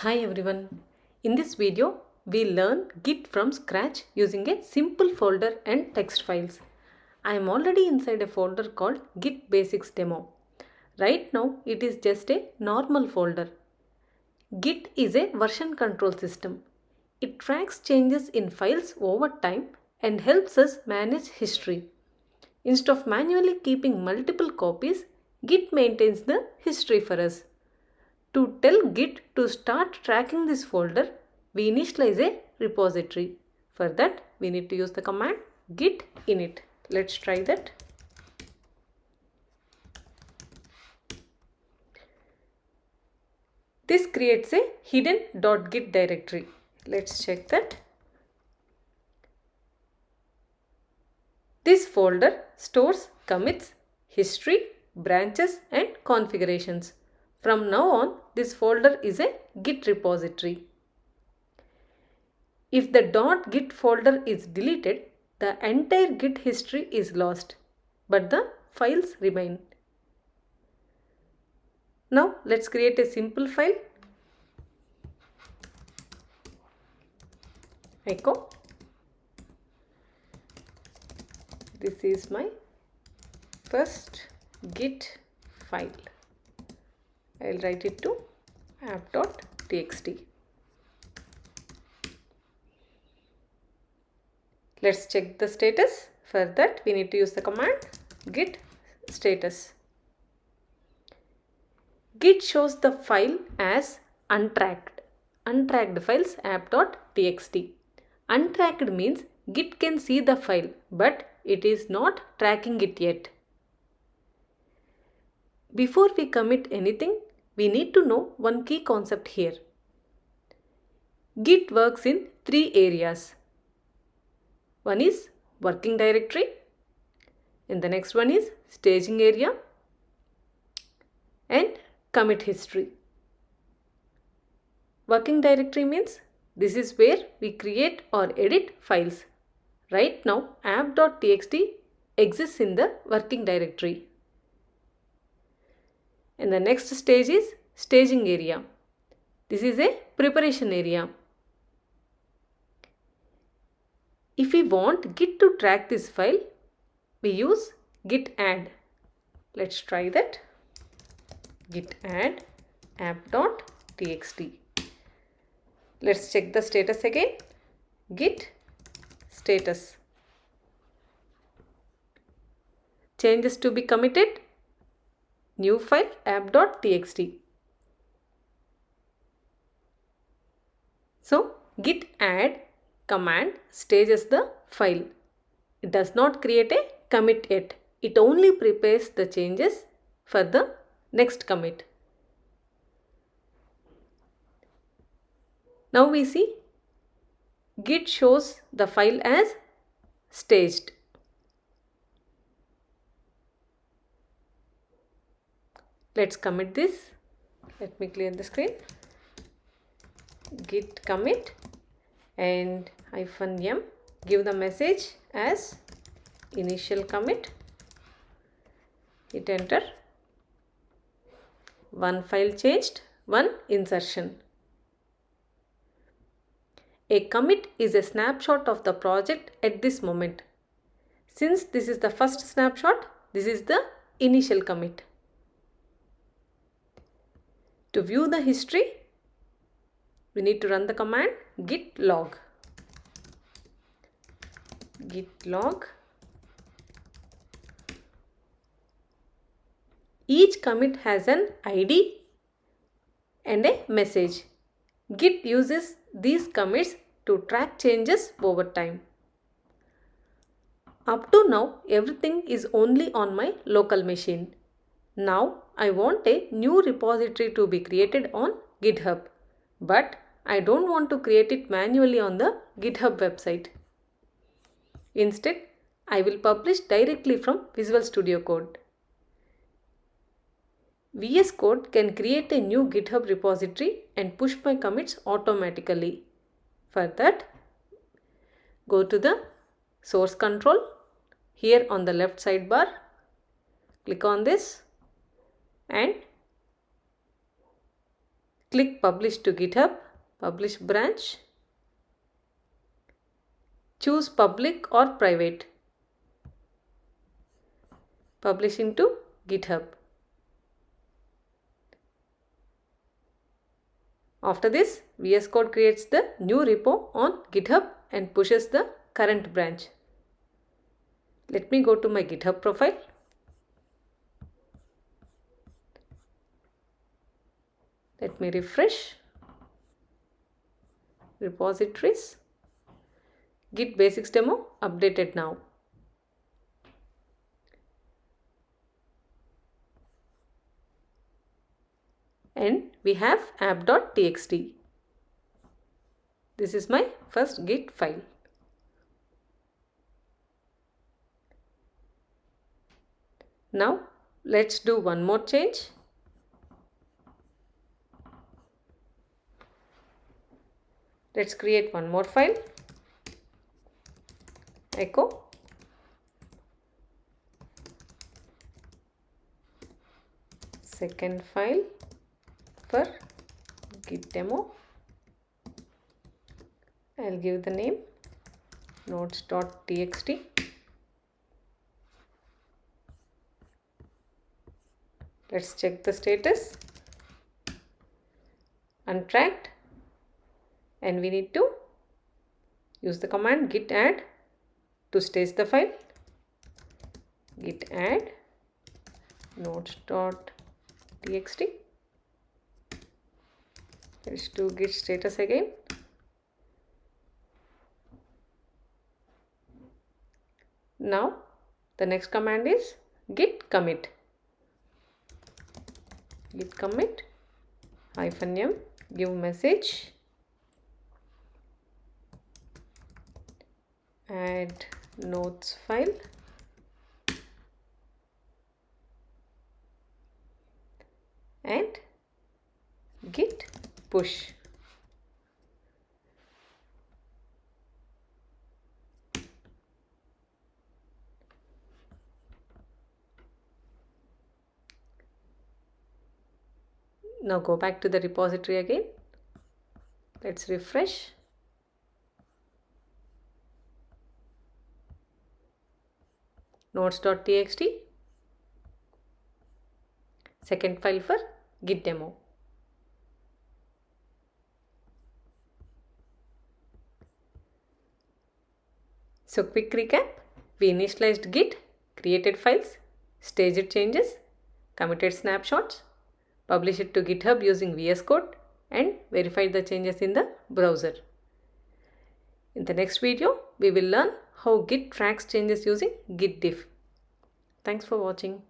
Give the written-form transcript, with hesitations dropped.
Hi everyone. In this video, we learn Git from scratch using a simple folder and text files. I am already inside a folder called Git Basics Demo. Right now, it is just a normal folder. Git is a version control system. It tracks changes in files over time and helps us manage history. Instead of manually keeping multiple copies, Git maintains the history for us. To tell Git to start tracking this folder, we initialize a repository. For that, we need to use the command Git Init. Let's try that. This creates a hidden .git directory. Let's check that. This folder stores commits, history, branches and configurations. From now on, this folder is a Git repository. If the .git folder is deleted, the entire Git history is lost, but the files remain. Now let's create a simple file. Echo. This is my first Git file. I'll write it to app.txt. Let's check the status. For that, we need to use the command git status. Git shows the file as untracked. Untracked files app.txt. Untracked means Git can see the file, but it is not tracking it yet. Before we commit anything, we need to know one key concept here. Git works in three areas. One is working directory, and the next one is staging area and commit history. Working directory means this is where we create or edit files. Right now, app.txt exists in the working directory. And the next stage is staging area. This is a preparation area. If we want Git to track this file, we use git add. Let's try that. Git add app.txt. Let's check the status again. Git status. Changes to be committed. New file app.txt. So git add command stages the file. It does not create a commit yet. It only prepares the changes for the next commit. Now we see Git shows the file as staged. Let's commit this. Let me clear the screen. Git commit and -m. Give the message as initial commit. Hit enter. One file changed, one insertion. A commit is a snapshot of the project at this moment. Since this is the first snapshot, this is the initial commit. To view the history, we need to run the command git log. Git log. Each commit has an ID and a message. Git uses these commits to track changes over time. Up to now, everything is only on my local machine. Now, I want a new repository to be created on GitHub, but I don't want to create it manually on the GitHub website. Instead, I will publish directly from Visual Studio Code. VS Code can create a new GitHub repository and push my commits automatically. For that, go to the source control. Here on the left sidebar, click on this and Click Publish to GitHub, Publish branch. Choose public or private. Publishing to GitHub. After this, VS Code creates the new repo on GitHub and pushes the current branch. Let me go to my GitHub profile. Let me refresh. Repositories. Git Basics demo updated now. And we have app.txt. This is my first Git file. Now let's do one more change. Let's create one more file. Echo. Second file for Git demo. I'll give the name notes.txt. Let's check the status. Untracked. And we need to use the command git add to stage the file. Git add notes.txt. Let's do git status again. Now the next command is git commit. Git commit -m give message, add notes file, and git push. Now go back to the repository again. Let's refresh. Notes.txt. Second file for Git demo. So quick recap. We initialized Git, created files, staged changes, committed snapshots, published it to GitHub using VS Code, and verified the changes in the browser. In the next video, we will learn how Git tracks changes using Git diff. Thanks for watching.